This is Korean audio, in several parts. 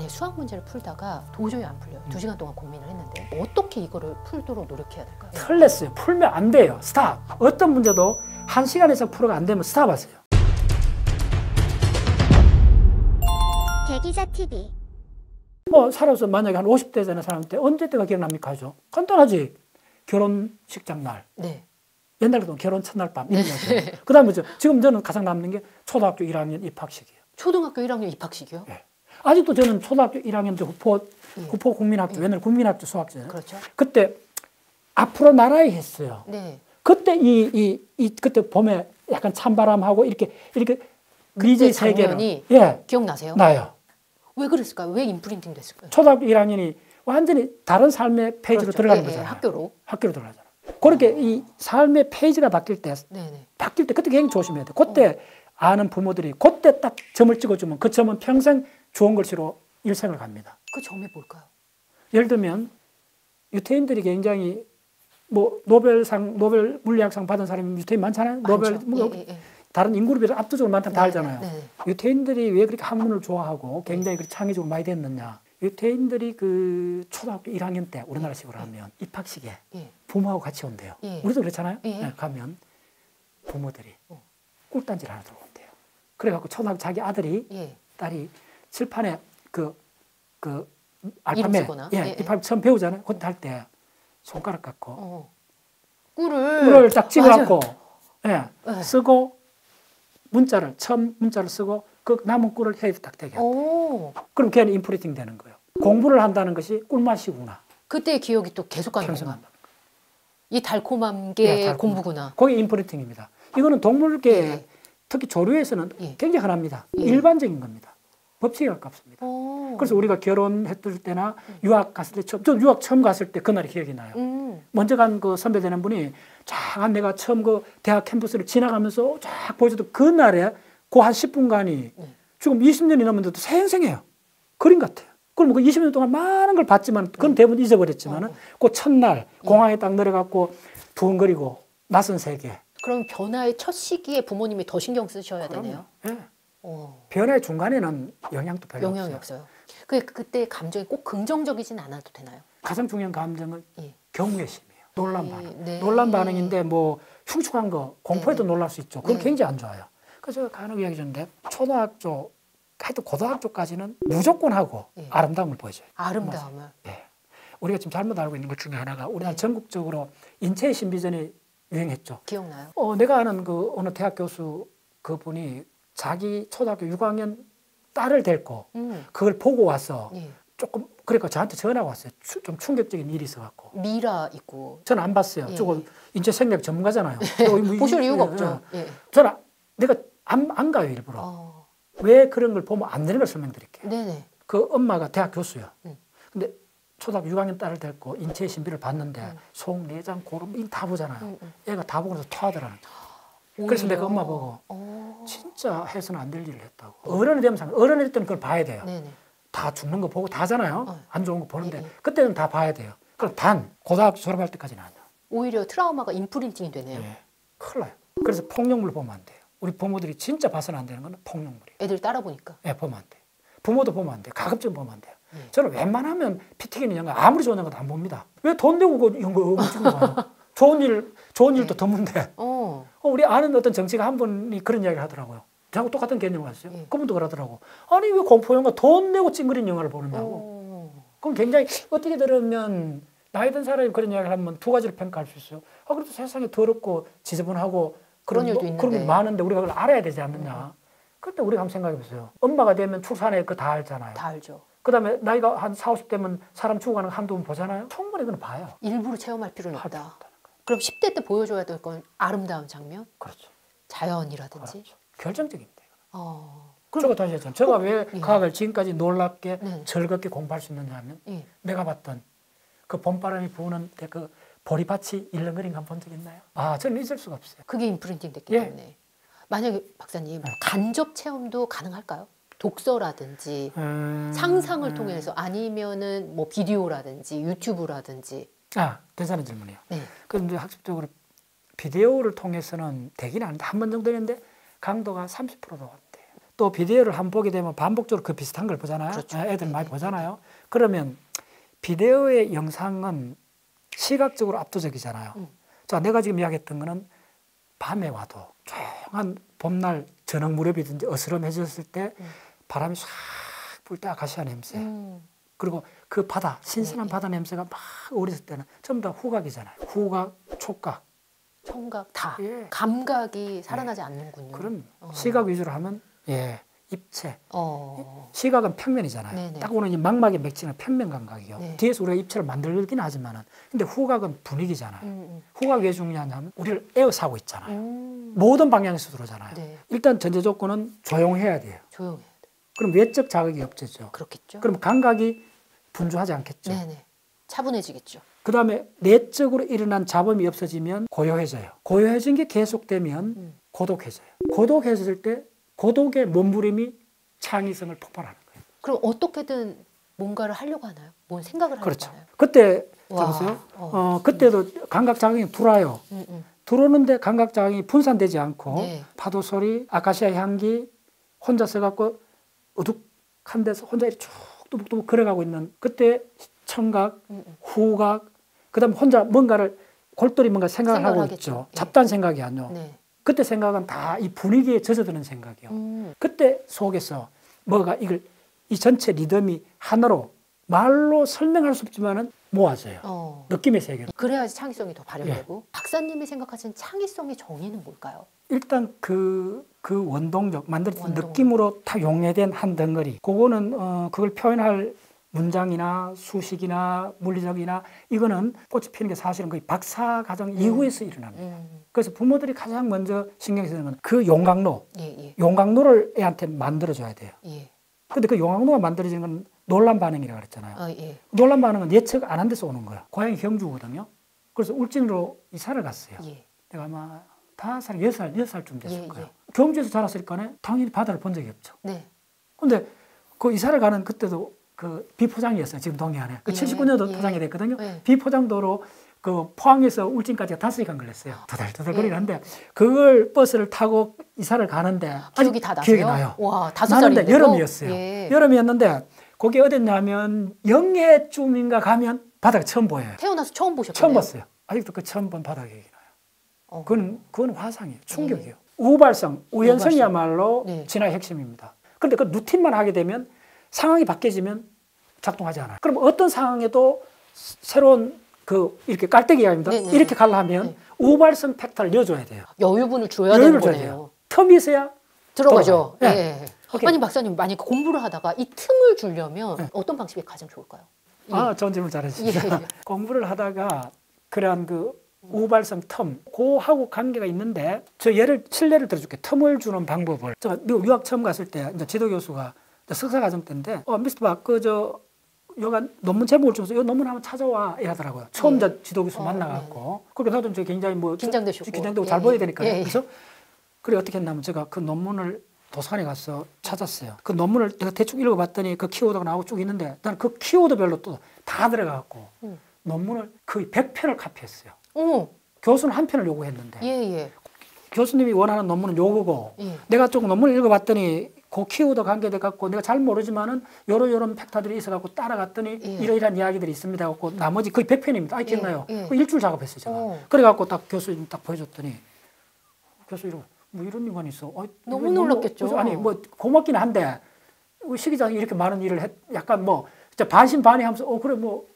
만약 수학 문제를 풀다가 도저히 안 풀려요. 2시간 동안 고민을 했는데 어떻게 이거를 풀도록 노력해야 될까요? 틀렸어요. 풀면 안 돼요. 스탑. 어떤 문제도 1시간 이상 풀어가 안 되면 스탑하세요. 대기자TV. 살아서 만약에 한 50대 되는 사람한테 언제 때가 기억납니까? 하죠. 간단하지. 결혼식장 날. 네. 옛날 같으면 결혼 첫날 밤. 이런 네. 그 다음에 지금 저는 가장 남는 게 초등학교 1학년 입학식이에요. 초등학교 1학년 입학식이요? 네. 아직도 저는 초등학교 1학년 후포 국민학교, 옛날 국민학교 수학잖아요. 그렇죠. 그때 앞으로 나라에 했어요. 네. 그때 그때 봄에 약간 찬바람하고 이렇게 미지 세계를 예. 기억나세요? 나요. 왜 그랬을까요? 왜 인프린팅 됐을까요? 초등학교 1학년이 완전히 다른 삶의 페이지로 그렇죠. 들어가는 거잖아요. 학교로 들어가잖아요. 그렇게 이 삶의 페이지가 바뀔 때 그때 굉장히 조심해야 돼. 그때 아는 부모들이 그때 딱 점을 찍어주면 그 점은 평생 좋은 글씨로 일생을 갑니다. 그 점이 뭘까요? 예를 들면 유태인들이 굉장히 노벨 물리학상 받은 사람이 유태인 많잖아요. 많죠. 다른 인구에 비해서 압도적으로 많다는 다 알잖아요. 네. 유태인들이 왜 그렇게 학문을 좋아하고 굉장히 그렇게 창의적으로 많이 됐느냐. 유태인들이 그 초등학교 1학년 때 우리나라식으로 하면 입학식에 부모하고 같이 온대요. 우리도 그렇잖아요. 네, 가면 부모들이 꿀단지를 하나 들고 온대요. 그래갖고 초등학교 자기 아들이 딸이 칠판에 그 알파벳 입학 처음 배우잖아요. 그때 할 때 손가락 갖고 꿀을 딱 찍어갖고 쓰고 처음 문자를 쓰고 그 남은 꿀을 혀에 딱 대게 한대요. 그럼 걔는 인프리팅 되는 거예요. 공부를 한다는 것이 꿀맛이구나. 그때의 기억이 또 계속 가는 건가? 이 달콤한 게 공부구나. 그게 인프리팅입니다. 이거는 동물계 특히 조류에서는 굉장히 흔합니다. 일반적인 겁니다. 법칙에 가깝습니다. 그래서 우리가 결혼했을 때나 유학 갔을 때 저 유학 처음 갔을 때 그날이 기억이 나요. 먼저 간 그 선배 되는 분이 쫙 내가 처음 그 대학 캠퍼스를 지나가면서 쫙 보여줘도 그날에 그 한 10분간이 지금 20년이 넘었는데도 생생해요. 그림 같아요. 그럼 그 20년 동안 많은 걸 봤지만 그건 대부분 잊어버렸지만은 그 첫날 공항에 딱 내려갖고 두근거리고 낯선 세계. 그럼 변화의 첫 시기에 부모님이 더 신경 쓰셔야 되네요. 네. 변화의 중간에는 영향도 별로 영향이 없어요. 그때 감정이 꼭 긍정적이진 않아도 되나요? 가장 중요한 감정은 경외심이에요. 놀란 반응. 놀란 반응인데 흉측한 거, 공포에도 놀랄 수 있죠. 그건 굉장히 안 좋아요. 그래서 제가 간혹 이야기 줬는데 초등학교, 하여튼 고등학교까지는 무조건 하고 아름다움을 보여줘요. 아름다움을? 네. 우리가 지금 잘못 알고 있는 것 중에 하나가 우리나라 전국적으로 인체의 신비전이 유행했죠. 기억나요? 내가 아는 그 어느 대학 교수 그분이 자기 초등학교 6학년 딸을 데리고 그걸 보고 와서 조금 그러니까 저한테 전화가 왔어요. 좀 충격적인 일이 있어갖고. 미라 있고. 저는 안 봤어요. 저거 인체 생명 전문가잖아요. 보실 이유가 없죠. 저는 내가 안 가요 일부러. 왜 그런 걸 보면 안 되는 걸 설명드릴게요. 네네. 그 엄마가 대학 교수야. 근데 초등학교 6학년 딸을 데리고 인체의 신비를 봤는데 속, 내장, 고름 다 보잖아요. 애가 다 보고 나서 토하더라는 거예요. 그래서 내가 엄마 보고 진짜 해서는 안 될 일을 했다고. 어른이 되면 어른이 될 때는 그걸 봐야 돼요. 다 죽는 거 보고 다 하잖아요. 안 좋은 거 보는데 그때는 다 봐야 돼요. 그럼 고등학교 졸업할 때까지는 아니야. 오히려 트라우마가 인프린팅이 되네요. 큰일 나요. 그래서 폭력물 보면 안 돼요. 우리 부모들이 진짜 봐서는 안 되는 건 폭력물이에요. 애들 따라 보니까. 보면 안 돼요. 부모도 보면 안 돼요. 가급적 보면 안 돼요. 저는 웬만하면 피 튀기는 영화 아무리 좋은 영화도 안 봅니다. 왜 돈 내고 이런 거 찍는 거야? 좋은 일도 드문데. 우리 아는 어떤 정치가 한 분이 그런 이야기를 하더라고요. 저하고 똑같은 개념을 했어요. 그분도 그러더라고. 아니 왜 공포 영화 돈 내고 찡그린 영화를 보느냐고. 그럼 굉장히 어떻게 들으면 나이 든 사람이 그런 이야기를 하면 두 가지를 평가할 수 있어요. 그래도 세상에 더럽고 지저분하고 그런 일도 있는데. 그런 게 많은데 우리가 그걸 알아야 되지 않느냐. 그때 우리가 한번 생각해 보세요. 엄마가 되면 출산에 그거 다 알잖아요. 다 알죠. 그 다음에 나이가 한 40, 50대면 사람 죽어가는 거 한두 번 보잖아요. 충분히 그건 봐요. 일부러 체험할 필요는 없다. 그럼 10대 때 보여줘야 될 건 아름다운 장면? 그렇죠. 자연이라든지? 그렇죠. 결정적입니다. 그럼 다시 했잖아요. 제가 왜 과학을 지금까지 놀랍게 즐겁게 공부할 수 있느냐 하면 내가 봤던 그 봄바람이 부는 그 보리밭이 일렁거리는 거 한 번 적 있나요? 저는 잊을 수가 없어요. 그게 인프린팅 됐기 때문에. 만약에 박사님 간접 체험도 가능할까요? 독서라든지 상상을 통해서 아니면은 비디오라든지 유튜브라든지. 괜찮은 질문이에요. 그런데 학습적으로 비디오를 통해서는 되긴 하는데 한 번 정도 했는데 강도가 30%도 안 돼요. 또 비디오를 한번 보게 되면 반복적으로 그 비슷한 걸 보잖아요. 그렇죠. 애들 많이 보잖아요. 그러면 비디오의 영상은 시각적으로 압도적이잖아요. 자, 내가 지금 이야기했던 거는 밤에 와도 조용한 봄날 저녁 무렵이든지 어스름해졌을 때 바람이 싹 불 때 아카시아 냄새 그리고 그 바다, 신선한 바다 냄새가 막 오랬을 때는 전부 다 후각이잖아요. 후각, 촉각, 청각 다 감각이 살아나지 않는군요. 그럼 시각 위주로 하면 입체. 시각은 평면이잖아요. 네네. 딱 오는 이 막막의 맥지는 평면 감각이요. 네. 뒤에서 우리가 입체를 만들긴 하지만은 근데 후각은 분위기잖아요. 후각이 왜 중요하냐면 우리를 에워싸고 있잖아요. 모든 방향에서 들어오잖아요. 네. 일단 전제 조건은 조용해야 돼요. 조용해야 돼. 그럼 외적 자극이 없어져. 그렇겠죠. 그럼 감각이 분주하지 않겠죠. 네네. 차분해지겠죠. 그 다음에 내적으로 일어난 잡음이 없어지면 고요해져요. 고요해진 게 계속되면 고독해져요. 고독해질 때 고독의 몸부림이 창의성을 폭발하는 거예요. 그럼 어떻게든 뭔가를 하려고 하나요? 뭔 생각을 하려고 그렇죠. 하나요? 그때 보세요. 그때도 감각 자극이 들어와요. 들어오는데 감각 자극이 분산되지 않고 네. 파도 소리, 아카시아 향기 혼자 서갖고 어둑한 데서 혼자 쭉 뚜벅뚜벅 걸어가고 있는 그때 청각, 후각, 그다음 혼자 뭔가를 골똘히 뭔가 생각을 하고 있죠. 예. 잡다한 생각이 아니요. 네. 그때 생각은 다 이 분위기에 젖어드는 생각이요. 그때 속에서 뭐가 이 전체 리듬이 하나로 말로 설명할 수 없지만은 모아져요. 느낌의 세계로. 그래야지 창의성이 더 발현되고. 박사님이 생각하시는 창의성의 정의는 뭘까요? 일단 그 원동력, 만들어진 느낌으로 다 용해된 한 덩어리. 그거는 그걸 표현할 문장이나 수식이나 물리적이나 이거는 꽃이 피는 게 사실은 거의 박사 과정 이후에서 일어납니다. 그래서 부모들이 가장 먼저 신경 쓰는 건 그 용광로, 용광로를 애한테 만들어줘야 돼요. 근데 그 용광로가 만들어지는 건 논란 반응이라고 그랬잖아요. 논란 반응은 예측 안 한 데서 오는 거예요. 고향이 경주거든요. 그래서 울진으로 이사를 갔어요. 내가 아마 5살, 6살쯤 됐을 거예요. 경주에서 자랐을 거네 당연히 바다를 본 적이 없죠. 근데 그 이사를 가는 그때도 그 비포장이었어요. 지금 동해안에. 그 79년도 포장이 됐거든요. 비포장도로 그 포항에서 울진까지가 5시간 걸렸어요. 도달도달 거리는데 그걸 버스를 타고 이사를 가는데 기억이 다 나세요? 기억이 나요. 와, 5살인데도? 여름이었어요. 여름이었는데 거기 어딨냐면 영해쯤인가 가면 바다가 처음 보여요. 태어나서 처음 보셨거든요? 처음 봤어요. 아직도 그 처음 본 바다 기억이 나요. 그건 화상이에요. 충격이에요. 우발성, 우연성이야말로 진화의 핵심입니다. 그런데 그 루틴만 하게 되면 상황이 바뀌어지면 작동하지 않아요. 그럼 어떤 상황에도 새로운 이렇게 깔때기가 아닙니다. 이렇게 가려면 우발성 팩터를 넣어줘야 돼요. 여유분을 줘야 되는 거네요. 텀이 있어야 들어가죠. 아니 박사님 만약 공부를 하다가 이 틈을 주려면 어떤 방식이 가장 좋을까요? 좋은 질문 잘하시죠. 공부를 하다가 그런 우발성 텀, 그하고 관계가 있는데 저 실례를 들어줄게. 텀을 주는 방법을. 제가 미국 유학 처음 갔을 때 이제 지도 교수가 석사 과정 때인데 미스터 박 여가 논문 제목을 주면서 이 논문 한번 찾아와 이러더라고요. 처음 지도 교수 만나갖고. 그러니까 나도 이제 굉장히 긴장되고 잘 보여야 되니까요. 그래서 그래 어떻게 했냐면 제가 그 논문을 도서관에 가서 찾았어요. 그 논문을 내가 대충 읽어봤더니 그 키워드가 나오고 쭉 있는데 나는 그 키워드별로 또 다 들어가갖고 논문을 거의 100편을 카피했어요. 교수는 한 편을 요구했는데 교수님이 원하는 논문은 요거고 내가 조금 논문을 읽어봤더니 그 키워드 관계돼 갖고 내가 잘 모르지만은 요런 팩터들이 있어 갖고 따라갔더니 이러이러한 이야기들이 있습니다. 갖고 나머지 거의 100편입니다. 기억나요? 그 일주일 작업했어요, 제가. 그래 갖고 딱 교수님 딱 보여줬더니 교수 이러고 뭐 이런 일만 있어. 너무 놀랐겠죠. 아니 뭐 고맙긴 한데 시기장이 이렇게 많은 일을 약간 뭐 진짜 반신반의하면서 그래 뭐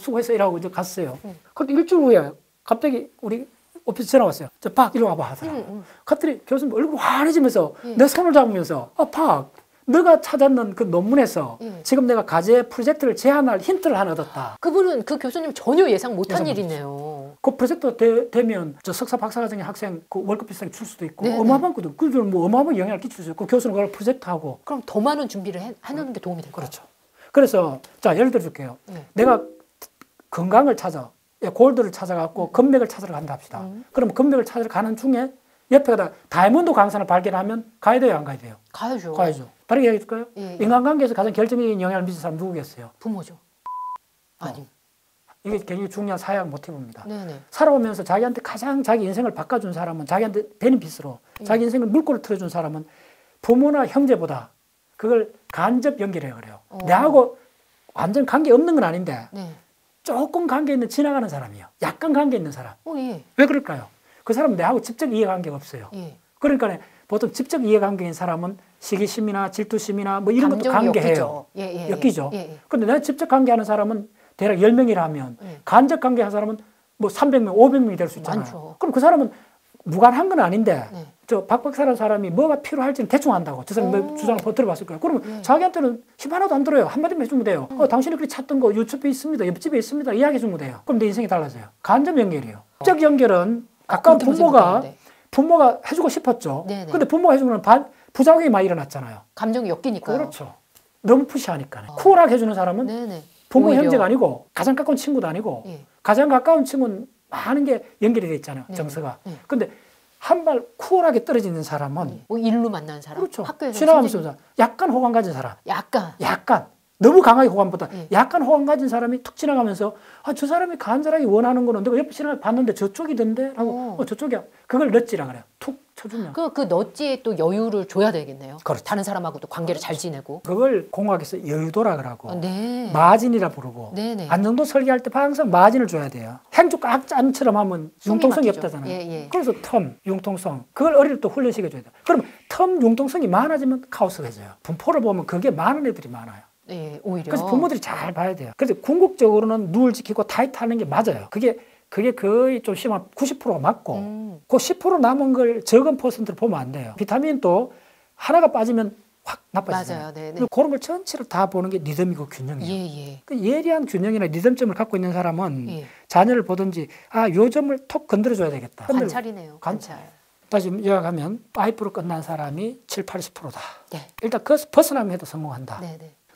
수고했어 이러고 이제 갔어요. 근데 일주일 후에 갑자기 우리 오피스 전화 왔어요. 박 이리 와봐 하더라고요. 갑자기 교수님 얼굴 환해지면서 내 손을 잡으면서 박 너가 찾았는 그 논문에서 지금 내가 과제 프로젝트를 제안할 힌트를 하나 얻었다. 그 교수님 전혀 예상 못한 일이네요. 그 프로젝트 되면 저 석사 박사 과정의 학생 그 월급 비슷하게 줄 수도 있고 어마어마한 거든. 그걸 뭐 어마어마한 영향을 끼칠 수 있고 교수는 그걸 프로젝트하고. 그럼 더 많은 준비를 해놓는 게 도움이 될까요? 그렇죠. 그래서 자 예를 들어 줄게요. 내가 건강을 찾아. 골드를 찾아갖고 금맥을 찾으러 간다 합시다. 그럼 금맥을 찾으러 가는 중에 옆에다 다이아몬드 광산을 발견하면 가야 돼요, 안 가야 돼요? 가야죠. 다르게 얘기해 줄까요? 인간관계에서 가장 결정적인 영향을 미친 사람 누구겠어요? 부모죠. 아니. 이게 굉장히 중요한 사회학 모티브입니다. 살아오면서 자기한테 가장 자기 인생을 바꿔준 사람은 자기한테 베니핏으로 자기 인생을 물꼬를 틀어준 사람은 부모나 형제보다 그걸 간접 연결이라고 그래요. 내하고 완전 관계 없는 건 아닌데 네. 조금 관계 있는 지나가는 사람이에요. 약간 관계 있는 사람. 예. 왜 그럴까요? 그 사람은 내하고 직접 이해관계가 없어요. 예. 그러니까 보통 직접 이해관계인 사람은 시기심이나 질투심이나 뭐 이런 것도 관계해요. 엮이죠. 그런데 내가 직접 관계하는 사람은 대략 10명이라 하면 간접 관계한 사람은 뭐 300명, 500명이 될 수 있잖아요. 많죠. 그럼 그 사람은 무관한 건 아닌데 저 박박사라는 사람이 뭐가 필요할지는 대충 안다고. 저 사람이 뭐 주장을 들어봤을 거예요. 그러면 자기한테는 힘 하나도 안 들어요. 한마디만 해주면 돼요. 당신이 그렇게 찾던 거 유튜브에 있습니다. 옆집에 있습니다. 이야기해주면 돼요. 그럼 내 인생이 달라져요. 간접 연결이에요. 직접 연결은 가까운 부모가 해주고 싶었죠. 근데 부모가 해주면 부작용이 많이 일어났잖아요. 감정이 엮이니까요. 그렇죠. 너무 푸시하니까. 쿨하게 해주는 사람은 부모 형제가 아니고 가장 가까운 친구도 아니고 가장 가까운 친구는 많은 게 연결이 돼 있잖아요. 정서가. 근데 한 발 쿨하게 떨어지는 사람은 뭐 일로 만난 사람, 그렇죠. 학교에서 지나가면서 약간 호감 가진 사람. 약간 너무 강하게 호감보다 약간 호감 가진 사람이 툭 지나가면서 저 사람이 간절하게 원하는 거는 내가 옆에 지나가 봤는데 저쪽이던데 하고 저쪽이야. 그걸 넛지라 그래요. 툭 쳐주면. 그 넛지에 또 여유를 줘야 되겠네요. 그렇죠. 다른 사람하고도 관계를 잘 지내고. 그걸 공학에서 여유도라 그러고 마진이라 부르고 안정도 설계할 때 항상 마진을 줘야 돼요. 행주 깍짠처럼 하면 융통성이 없다잖아요. 그래서 텀, 융통성 그걸 어릴 때 훈련시켜줘야 돼요. 그럼 텀, 융통성이 많아지면 카오스가 해져요. 분포를 보면 그게 많은 애들이 많아요. 오히려. 그래서 부모들이 잘 봐야 돼요. 그래서 궁극적으로는 룰 지키고 타이트하는 게 맞아요. 그게 거의 좀 심한 90%가 맞고 그 10% 남은 걸 적은 퍼센트를 보면 안 돼요. 비타민도 하나가 빠지면 확 나빠지잖아요. 맞아요. 그런 걸 전체를 다 보는 게 리듬이고 균형이에요. 그 예리한 균형이나 리듬점을 갖고 있는 사람은 자녀를 보든지 요 점을 톡 건드려줘야 되겠다. 관찰이네요. 관찰. 다시 요약하면 파이프로 끝난 사람이 7, 80%다. 일단 그것을 벗어나면 해도 성공한다.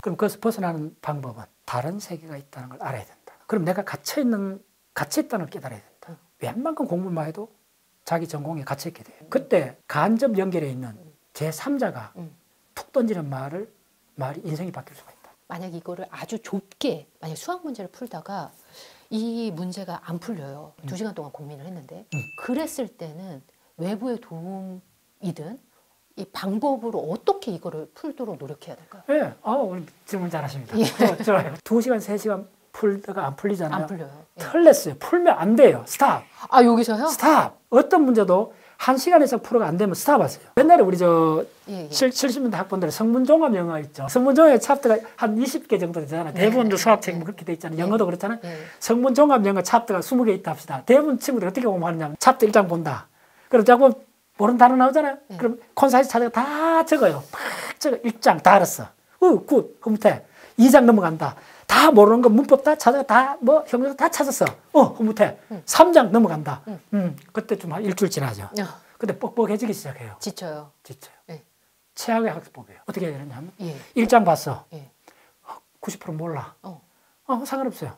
그럼 그것을 벗어나는 방법은 다른 세계가 있다는 걸 알아야 된다. 그럼 내가 갇혀있다는 걸 깨달아야 된다. 웬만큼 공부만 해도 자기 전공에 갇혀있게 돼요. 그때 간접 연결해 있는 제3자가 툭 던지는 말이 인생이 바뀔 수가 있다. 만약 이거를 아주 좁게 만약 수학 문제를 풀다가 이 문제가 안 풀려요. 2시간 동안 고민을 했는데 그랬을 때는 외부의 도움이든 이 방법으로 어떻게 이거를 풀도록 노력해야 될까요? 네, 오늘 질문 잘하십니다. 좋아요. 2시간, 3시간 풀다가 안 풀리잖아요. 안 풀려요. 틀렸어요. 풀면 안 돼요. 스탑. 여기서요? 스탑. 어떤 문제도 1시간 이상 풀어가 안 되면 스탑하세요. 옛날에 우리 70년대 학번들 성문종합 영어 있죠. 성문종합 챕터가 한 20개 정도 되잖아요. 대부분도 수학책 그렇게 돼 있잖아요. 영어도 그렇잖아요. 성문종합 영어 챕터가 20개 있다 합시다. 대부분 친구들이 어떻게 공부하느냐. 챕터 1장 본다. 그럼 자꾸 모르는 단어 나오잖아요. 그럼 콘사이즈 찾아가 다 적어요. 막 적어. 1장 다 알았어. 굿. 흐뭇해. 2장 넘어간다. 다 모르는 거 문법 다 찾아가 다 형용사 다 찾았어. 흐뭇해. 3장 넘어간다. 그때 좀 한 일주일 지나죠. 근데 뻑뻑해지기 시작해요. 지쳐요. 최악의 학습법이에요. 어떻게 해야 되느냐 하면 1장 봤어. 90% 몰라. 상관없어요.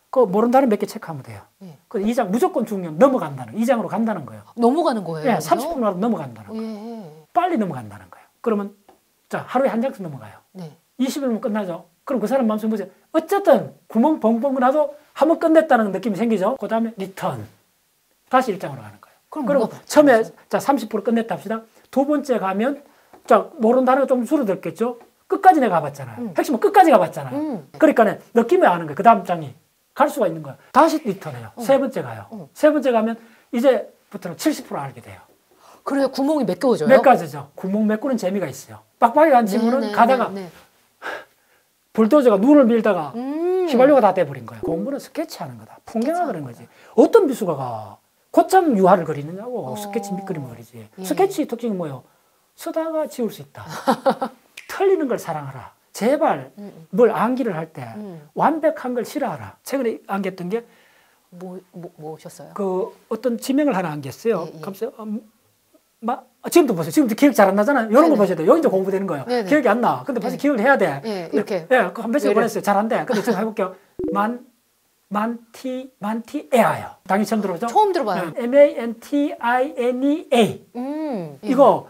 그 모르는 단어 몇 개 체크하면 돼요. 그 2장 무조건 중요한 넘어간다는 2장으로 간다는 거예요. 넘어가는 거예요? 30분이라도 넘어간다는 거예요. 빨리 넘어간다는 거예요. 그러면 자 하루에 한 장씩 넘어가요. 20일이면 끝나죠. 그럼 그 사람 마음속에 뭐죠? 어쨌든 구멍 벙벙 나도 한번 끝냈다는 느낌이 생기죠. 그 다음에 리턴. 다시 1장으로 가는 거예요. 그럼 처음에 자 30% 끝냈다 합시다. 두 번째 가면 자 모르는 단어가 좀 줄어들겠죠. 끝까지 내가 가봤잖아요. 핵심은 끝까지 가봤잖아요. 그러니까 느낌이 아는 거예요. 그 다음 장이. 갈 수가 있는 거예요. 다시 리턴해요. 세 번째 가요. 세 번째 가면 이제부터는 70% 알게 돼요. 그래요? 구멍이 메꿔져요? 몇 가지죠. 구멍 메꾸는 재미가 있어요. 빡빡이 간 친구는 가다가 불도저가 눈을 밀다가 휘발유가 다 돼버린 거예요. 공부는 스케치하는 거다. 풍경화 그런 거지. 어떤 미술가가 곧장 유화를 그리느냐고 스케치 밑그림을 그리지. 스케치 특징이 뭐예요? 쓰다가 지울 수 있다. 틀리는 걸 사랑하라. 제발 뭘 암기를 할 때 완벽한 걸 싫어하라. 최근에 암기했던 게 뭐셨어요? 그 어떤 지명을 하나 암기했어요. 그래서 지금도 보세요. 지금도 기억 잘 안 나잖아요. 이런 거 보셔야 돼요. 여기 이제 공부되는 거예요. 기억이 안 나. 근데 벌써 기억을 해야 돼. 이렇게. 그거 한 번씩 보냈어요. 잘 안 돼. 근데 지금 해볼게요. 만티에아요. 당연히 처음 들어보죠? 처음 들어봐요. MANTINEA. 이거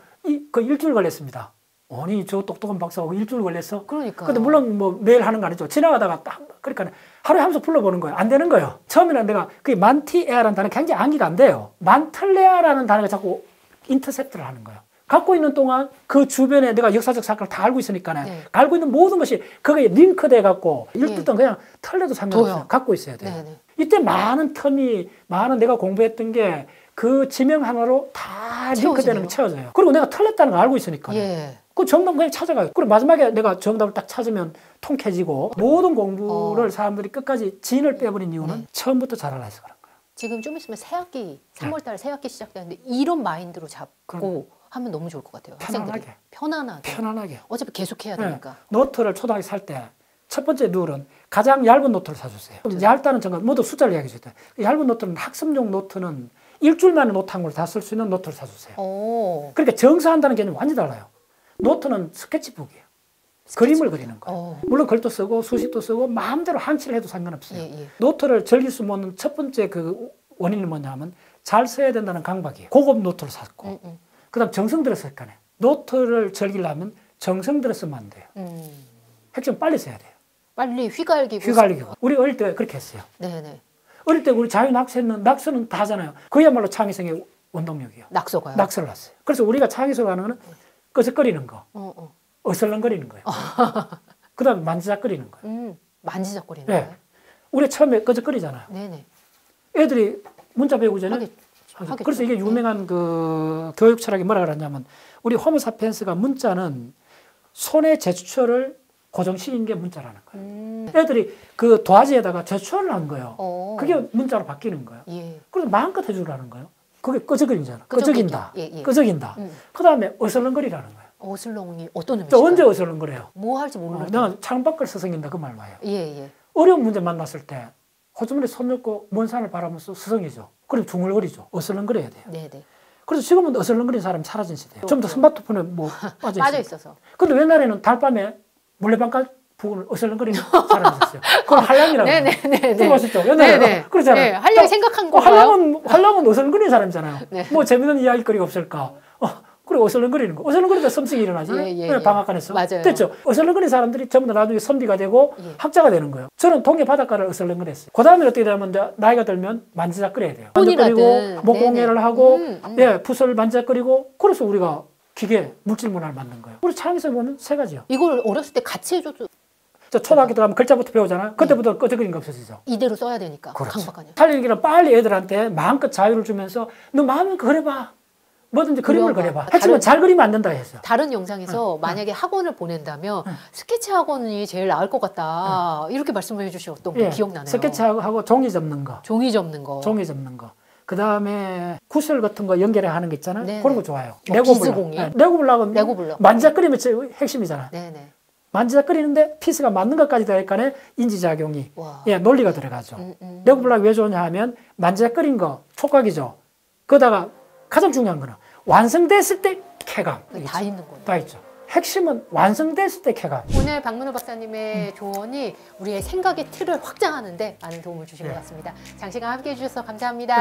그 일주일 걸렸습니다. 아니 저 똑똑한 박사하고 일주일 걸렸어. 그러니까. 근데 물론 매일 하는 거 아니죠. 지나가다가 그러니까 하루에 한 번 불러보는 거예요. 안 되는 거예요. 처음에는 내가 그게 만티에아라는 단어 굉장히 암기가 안 돼요. 만틀레아라는 단어가 자꾸 인터셉트를 하는 거예요. 갖고 있는 동안 그 주변에 내가 역사적 사건을 다 알고 있으니까 네. 알고 있는 모든 것이 거기에 링크돼 갖고 일주던 그냥 털려도 상관없어요. 갖고 있어야 돼요. 네, 네. 이때 많은 텀이 많은 내가 공부했던 게 그 지명 하나로 다 링크되는 게 채워져요. 그리고 내가 틀렸다는 걸 알고 있으니까. 예. 그 정답 그냥 찾아가요. 그리고 마지막에 내가 정답을 딱 찾으면 통쾌해지고 모든 공부를 사람들이 끝까지 진을 빼버린 이유는 처음부터 잘 알아서 그런 거예요. 지금 좀 있으면 새학기 3월달에 새학기 시작되는데 이런 마인드로 잡고 하면 너무 좋을 것 같아요. 학생들이. 편안하게. 어차피 계속해야 되니까. 노트를 초등학교 살 때 첫 번째 룰은 가장 얇은 노트를 사주세요. 얇다는 정말 모두 숫자를 이야기해 주세요. 얇은 노트는 학습용 노트는 일주일 만에 노트 한 걸 다 쓸 수 있는 노트를 사주세요. 그러니까 정사한다는 개념이 완전히 달라요. 노트는 스케치북이에요. 그림을 그리는 거예요. 물론 글도 쓰고 수식도 쓰고 마음대로 한치를 해도 상관없어요. 노트를 즐길 수 없는 첫 번째 그 원인이 뭐냐면 잘 써야 된다는 강박이에요. 고급 노트를 샀고 그 다음 정성 들여서 할 거네. 노트를 즐기려면 정성 들여 쓰면 안 돼요. 핵심 빨리 써야 돼요. 빨리 휘갈기고. 우리 어릴 때 그렇게 했어요. 네네. 어릴 때 우리 낙서는 다 하잖아요. 그야말로 창의성의 원동력이에요. 낙서가요? 낙서를 했어요. 그래서 우리가 창의성 하는 거는 끄적거리는 거, 어슬렁거리는 거예요. 그 다음에 만지작거리는 거예요. 만지작거리는 거예요? 우리 처음에 끄적거리잖아요. 네네. 애들이 문자 배우기 전에 그래서 이게 유명한 그 교육 철학이 뭐라 그러냐면 우리 호모사피엔스가 문자는 손의 제스처를 고정시킨 게 문자라는 거예요. 애들이 그 도화지에다가 제스처를 한 거예요. 그게 문자로 바뀌는 거예요. 그래서 마음껏 해주라는 거예요. 그게 끄적거리잖아. 끄적인다. 끄적인다. 그 다음에 어슬렁거리라는 거예요. 어슬렁이 어떤 의미죠? 언제 어슬렁거려요? 뭐 할지 모르겠어요. 내가 창밖을 서성인다 그 말 와요. 어려운 문제 만났을 때 호주머니에 손 넣고 먼 산을 바라보면서 서성이죠. 그럼 중얼거리죠. 어슬렁거려야 돼요. 네네. 그래서 지금은 어슬렁거리는 사람이 사라진 시대예요. 좀 더 스마트폰에 뭐 빠져 있어서. 근데 옛날에는 달밤에 물레방가 부분을 어슬렁거리는 사람이 있었어요. 그걸 한량이라고. 네네네. 들어보셨죠? 옛날에 그러잖아요. 네, 한량이 생각한 거예요. 한량은 어슬렁거리는 사람이잖아요. 뭐 재밌는 이야기거리가 없을까? 그리고 어슬렁거리는 거. 어슬렁거리다 섬증이 일어나잖아요. 방앗간에서. 맞아요. 됐죠? 어슬렁거리는 사람들이 전부 다 나중에 선비가 되고 학자가 되는 거예요. 저는 동해 바닷가를 어슬렁거렸어요. 그 다음에 어떻게 되냐면 이제 나이가 들면 만지작거려야 돼요. 만지작거리고 목공예를 하고 붓을 만지작거리고 그래서 우리가 기계, 물질 문화를 만든 거예요. 우리 창의성 보면 세 가지요. 이걸 어렸을 때 같이 해줘도. 초등학교 들어가면 글자부터 배우잖아요. 그때부터 끄적거리는 거 없어지죠. 이대로 써야 되니까. 그렇죠. 강박관이요. 살리기는 빨리 애들한테 마음껏 자유를 주면서 너 마음을 그려봐. 뭐든지 그림을 그려봐. 하지만 잘 그리면 안 된다 했어요. 다른 영상에서 만약에 학원을 보낸다면 스케치 학원이 제일 나을 것 같다. 이렇게 말씀해 주셨던 게 기억나네요. 스케치하고 종이 접는 거. 종이 접는 거. 그 다음에 구슬 같은 거 연결해 하는 거 있잖아요. 그런 거 좋아요. 비스공예. 레고블럭은 만지작거리면 핵심이잖아요. 네네. 만지작거리는데 피스가 맞는 것까지 되니까 인지작용이 논리가 들어가죠. 레고블럭이 왜 좋냐 하면 만지작거린 거 촉각이죠. 그러다가 가장 중요한 거는 완성됐을 때 쾌감. 다 있는 거예요. 다 있죠. 핵심은 완성됐을 때 쾌감. 오늘 박문호 박사님의 조언이 우리의 생각의 틀을 확장하는 데 많은 도움을 주신 것 같습니다. 장시간 함께해 주셔서 감사합니다.